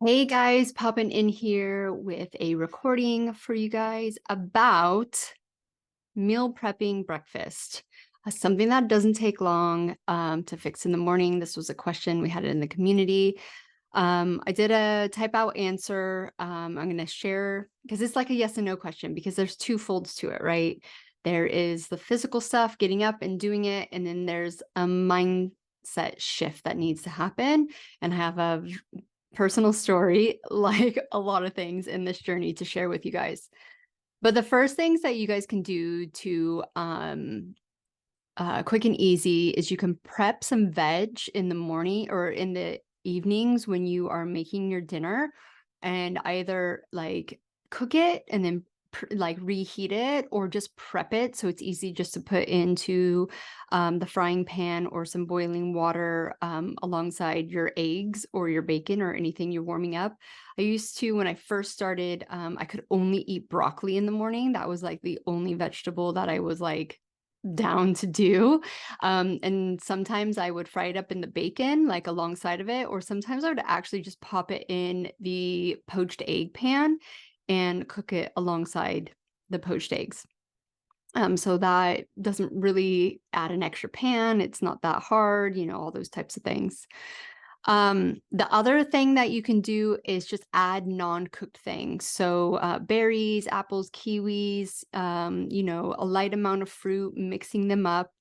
Hey guys, popping in here with a recording for you guys about meal prepping breakfast. Something that doesn't take long to fix in the morning. This was a question we had it in the community. I did a type out answer. I'm going to share because it's like a yes and no question because there's two folds to it, right? There is the physical stuff, getting up and doing it, and then there's a mindset shift that needs to happen. And I have a personal story, like a lot of things in this journey to share with you guys. But the first things that you guys can do to quick and easy is you can prep some veg in the morning or in the evenings when you are making your dinner, and either like cook it and then like reheat it, or just prep it so it's easy just to put into the frying pan or some boiling water alongside your eggs or your bacon or anything you're warming up. I used to, when I first started, I could only eat broccoli in the morning. That was like the only vegetable that I was like down to do. And sometimes I would fry it up in the bacon, like alongside of it, or sometimes I would actually just pop it in the poached egg pan and cook it alongside the poached eggs. So that doesn't really add an extra pan. It's not that hard, all those types of things. The other thing that you can do is just add non-cooked things. So berries, apples, kiwis, a light amount of fruit, mixing them up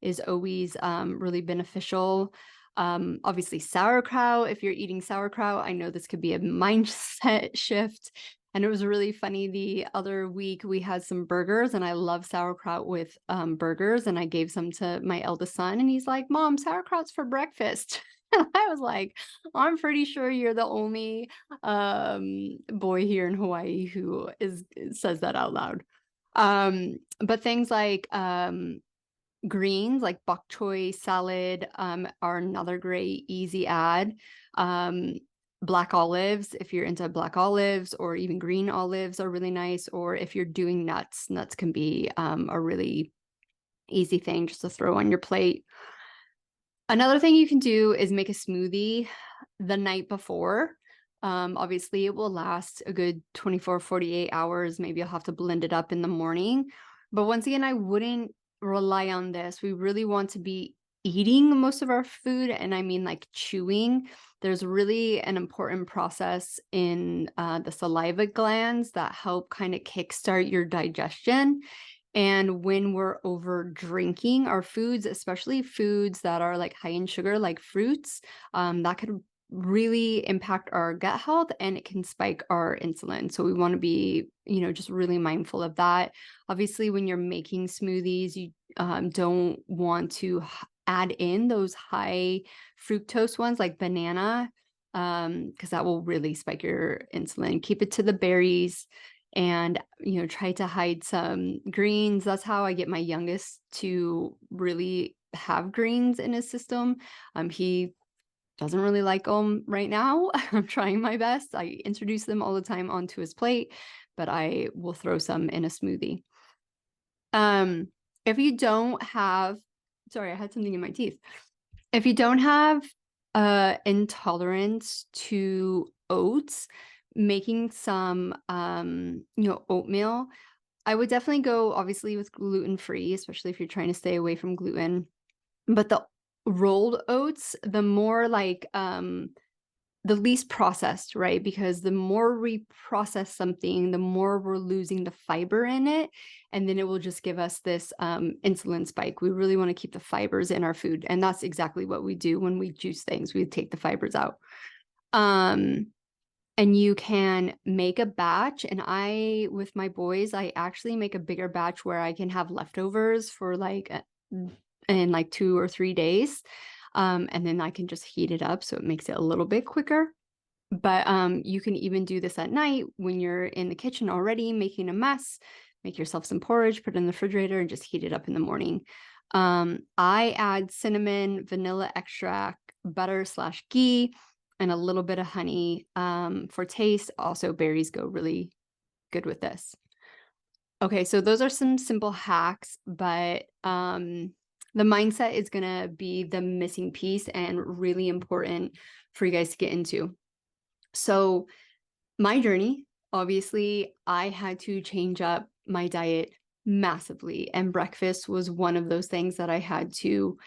is always really beneficial. Obviously sauerkraut, if you're eating sauerkraut, I know this could be a mindset shift. And it was really funny. The other week we had some burgers, and I love sauerkraut with burgers. And I gave some to my eldest son, and he's like, "Mom, sauerkraut's for breakfast." And I was like, I'm pretty sure you're the only boy here in Hawaii who says that out loud. But things like greens, like bok choy salad, are another great easy add. Black olives, if you're into black olives, or even green olives are really nice. Or if you're doing nuts, nuts can be a really easy thing just to throw on your plate. Another thing you can do is make a smoothie the night before. Obviously, it will last a good 24, 48 hours. Maybe you'll have to blend it up in the morning. But once again, I wouldn't rely on this. We really want to be eating most of our food, and I mean like chewing. There's really an important process in the saliva glands that help kind of kickstart your digestion. And when we're over drinking our foods, especially foods that are like high in sugar, like fruits, that could really impact our gut health, and it can spike our insulin. So we want to be, just really mindful of that. Obviously, when you're making smoothies, you don't want to add in those high fructose ones like banana, because that will really spike your insulin. Keep it to the berries, and try to hide some greens. That's how I get my youngest to really have greens in his system. He doesn't really like them right now. I'm trying my best. I introduce them all the time onto his plate, but I will throw some in a smoothie. If you don't have, sorry, I had something in my teeth. If you don't have intolerance to oats, making some oatmeal, I would definitely go obviously with gluten-free, especially if you're trying to stay away from gluten. But the rolled oats, the more like the least processed, right? Because the more we process something, the more we're losing the fiber in it. And then it will just give us this insulin spike. We really want to keep the fibers in our food. And that's exactly what we do when we juice things. We take the fibers out. And you can make a batch. And with my boys, I actually make a bigger batch where I can have leftovers for in like 2 or 3 days. And then I can just heat it up, so it makes it a little bit quicker. But you can even do this at night when you're in the kitchen already making a mess. Make yourself some porridge, put it in the refrigerator, and just heat it up in the morning. I add cinnamon, vanilla extract, butter/ghee, and a little bit of honey for taste. Also, berries go really good with this. Okay, so those are some simple hacks, but the mindset is going to be the missing piece and really important for you guys to get into. So my journey, obviously, I had to change up my diet massively, and breakfast was one of those things that I had to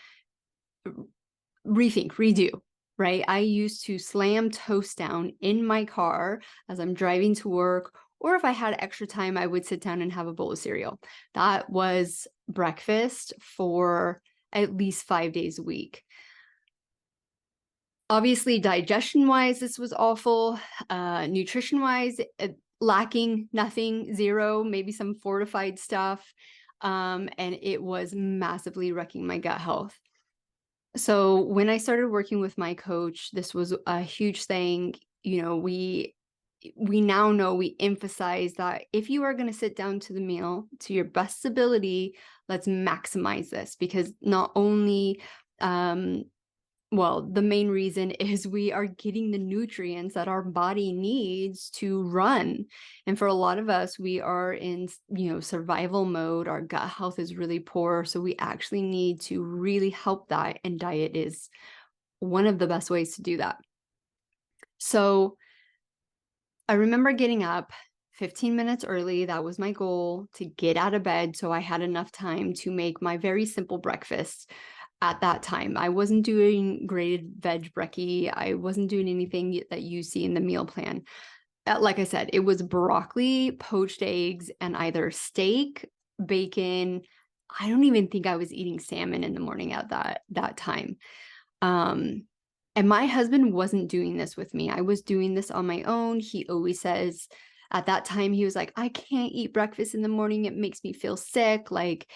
rethink, redo, right? I used to slam toast down in my car as I'm driving to work, or if I had extra time, I would sit down and have a bowl of cereal. That was breakfast for at least 5 days a week. Obviously, digestion wise, this was awful. Nutrition wise, lacking nothing, zero, maybe some fortified stuff. And it was massively wrecking my gut health. So when I started working with my coach, this was a huge thing. You know, we now know, we emphasize that if you are going to sit down to the meal to your best ability, let's maximize this, because not only well, the main reason is we are getting the nutrients that our body needs to run. And for a lot of us, we are in, survival mode. Our gut health is really poor. So we actually need to really help that. And diet is one of the best ways to do that. So I remember getting up 15 minutes early. That was my goal, to get out of bed so I had enough time to make my very simple breakfast. At that time, I wasn't doing grated veg brekkie. I wasn't doing anything that you see in the meal plan. Like I said, it was broccoli, poached eggs, and either steak, bacon. I don't even think I was eating salmon in the morning at that time. And my husband wasn't doing this with me. I was doing this on my own. He always says, at that time, he was like, I can't eat breakfast in the morning. It makes me feel sick. Like,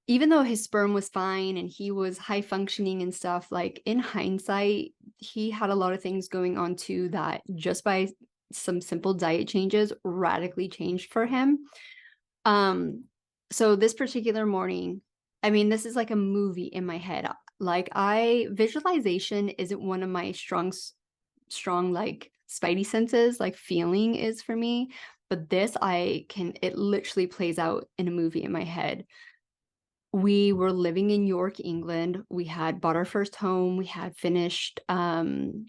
even though his sperm was fine and he was high functioning and stuff, like in hindsight, he had a lot of things going on too that just by some simple diet changes radically changed for him. So this particular morning, I mean, this is like a movie in my head. Like, visualization isn't one of my strong like spidey senses, like feeling is for me. But this, it literally plays out in a movie in my head. We were living in York, England. We had bought our first home. We had finished redoing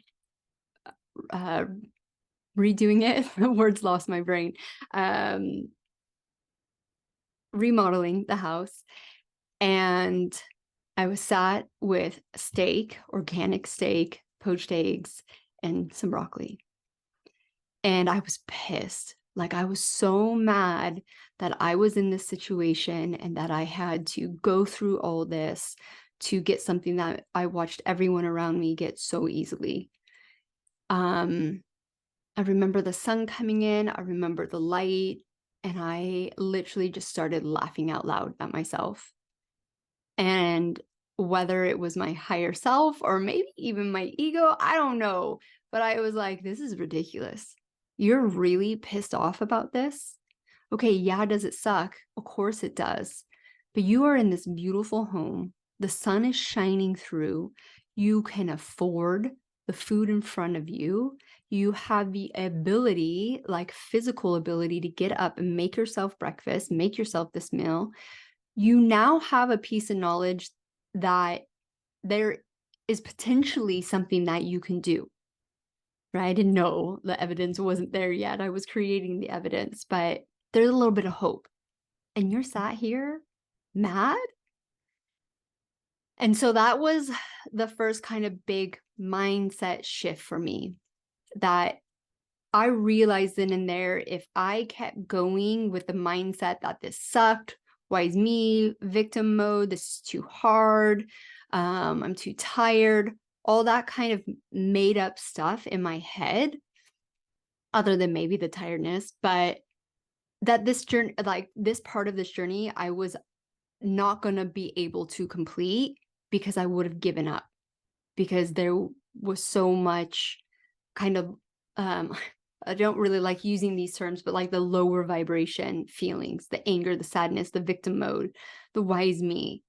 it. Words lost my brain. Remodeling the house. And I was sat with steak, organic steak, poached eggs, and some broccoli. And I was pissed. Like, I was so mad that I was in this situation and that I had to go through all this to get something that I watched everyone around me get so easily. I remember the sun coming in. I remember the light. And I literally just started laughing out loud at myself. And whether it was my higher self or maybe even my ego, I don't know. But I was like, this is ridiculous. You're really pissed off about this? Okay, yeah, does it suck? Of course it does. But you are in this beautiful home. The sun is shining through. You can afford the food in front of you. You have the ability, like physical ability, to get up and make yourself breakfast, make yourself this meal. You now have a piece of knowledge that there is potentially something that you can do. Right? I didn't know the evidence wasn't there yet. I was creating the evidence, but there's a little bit of hope. And you're sat here mad? And so that was the first kind of big mindset shift for me, that I realized then and there, if I kept going with the mindset that this sucked, why is me, victim mode, this is too hard, I'm too tired, all that kind of made up stuff in my head, other than maybe the tiredness, but that this journey, like this part of this journey, I was not going to be able to complete because I would have given up, because there was so much kind of, I don't really like using these terms, but like the lower vibration feelings, the anger, the sadness, the victim mode, the wise me.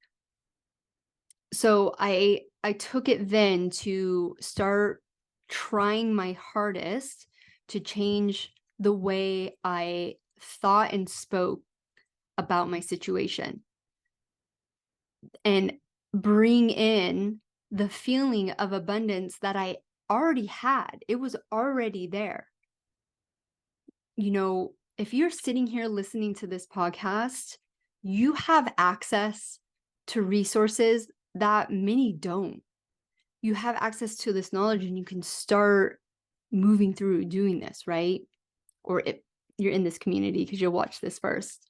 So I took it then to start trying my hardest to change the way I thought and spoke about my situation, and bring in the feeling of abundance that I already had. It was already there. You know, if you're sitting here listening to this podcast, you have access to resources that many don't. You have access to this knowledge and you can start moving through doing this, right? Or if you're in this community because you'll watch this first.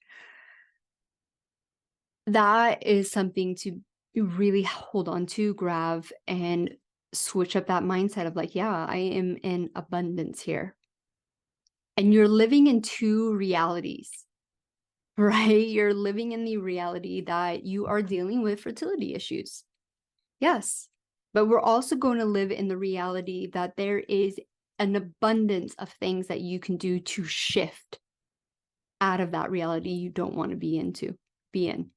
That is something to really hold on to, grab, and switch up that mindset of like, yeah, I am in abundance here. And you're living in two realities, right? You're living in the reality that you are dealing with fertility issues. Yes. But we're also going to live in the reality that there is an abundance of things that you can do to shift out of that reality you don't want to be in.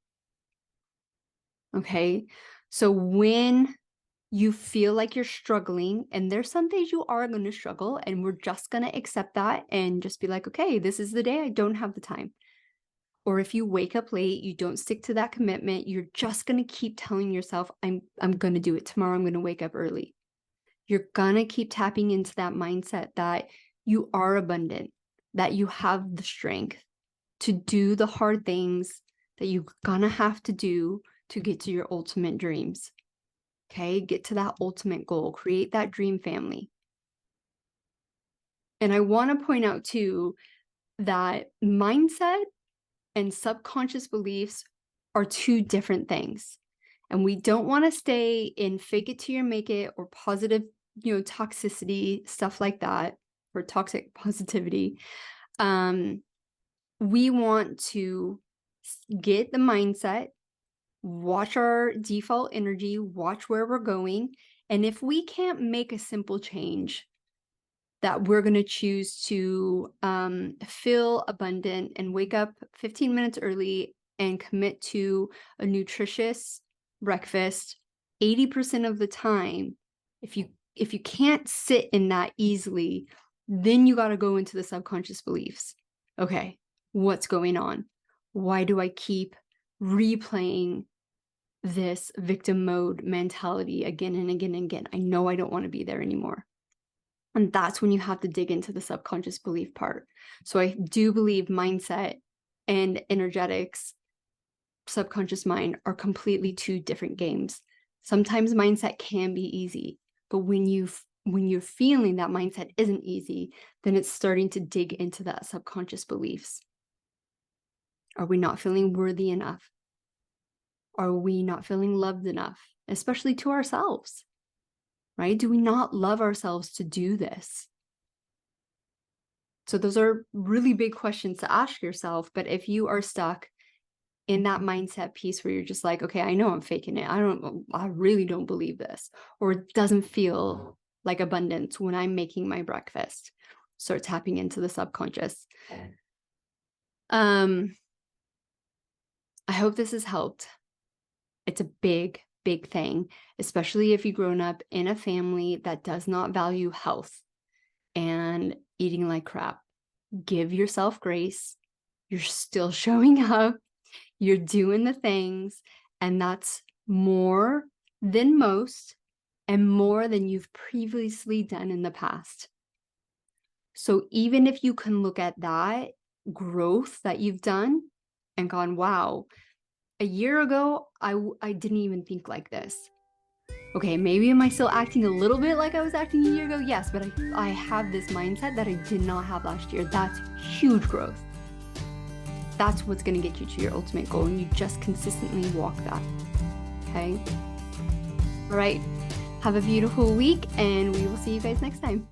Okay. So when you feel like you're struggling, and there's some days you are going to struggle, and we're just going to accept that and just be like, okay, this is the day I don't have the time. Or if you wake up late, you don't stick to that commitment, you're just going to keep telling yourself, I'm going to do it tomorrow. I'm going to wake up early. You're going to keep tapping into that mindset that you are abundant, that you have the strength to do the hard things that you're going to have to do to get to your ultimate dreams. Okay, get to that ultimate goal, create that dream family. And I want to point out too that mindset and subconscious beliefs are two different things. And we don't want to stay in fake it till you make it or positive, toxicity, stuff like that, or toxic positivity. We want to get the mindset, watch our default energy, watch where we're going. And if we can't make a simple change, that we're going to choose to feel abundant and wake up 15 minutes early and commit to a nutritious breakfast 80% of the time. If you can't sit in that easily, then you got to go into the subconscious beliefs. Okay, what's going on? Why do I keep replaying this victim mode mentality again and again and again? I know I don't want to be there anymore. And that's when you have to dig into the subconscious belief part. So I do believe mindset and energetics, subconscious mind, are completely two different games. Sometimes mindset can be easy, but when you're feeling that mindset isn't easy, then it's starting to dig into that subconscious beliefs. Are we not feeling worthy enough? Are we not feeling loved enough, especially to ourselves? Right? Do we not love ourselves to do this? So those are really big questions to ask yourself. But if you are stuck in that mindset piece where you're just like, okay, I know I'm faking it. I really don't believe this, or it doesn't feel like abundance when I'm making my breakfast, start tapping into the subconscious. I hope this has helped. It's a big thing, especially if you've grown up in a family that does not value health and eating like crap. Give yourself grace. You're still showing up. You're doing the things, and that's more than most and more than you've previously done in the past. So even if you can look at that growth that you've done and gone, wow, a year ago, I didn't even think like this. Okay, maybe am I still acting a little bit like I was acting a year ago? Yes, but I have this mindset that I did not have last year. That's huge growth. That's what's going to get you to your ultimate goal, and you just consistently walk that. Okay? All right. Have a beautiful week, and we will see you guys next time.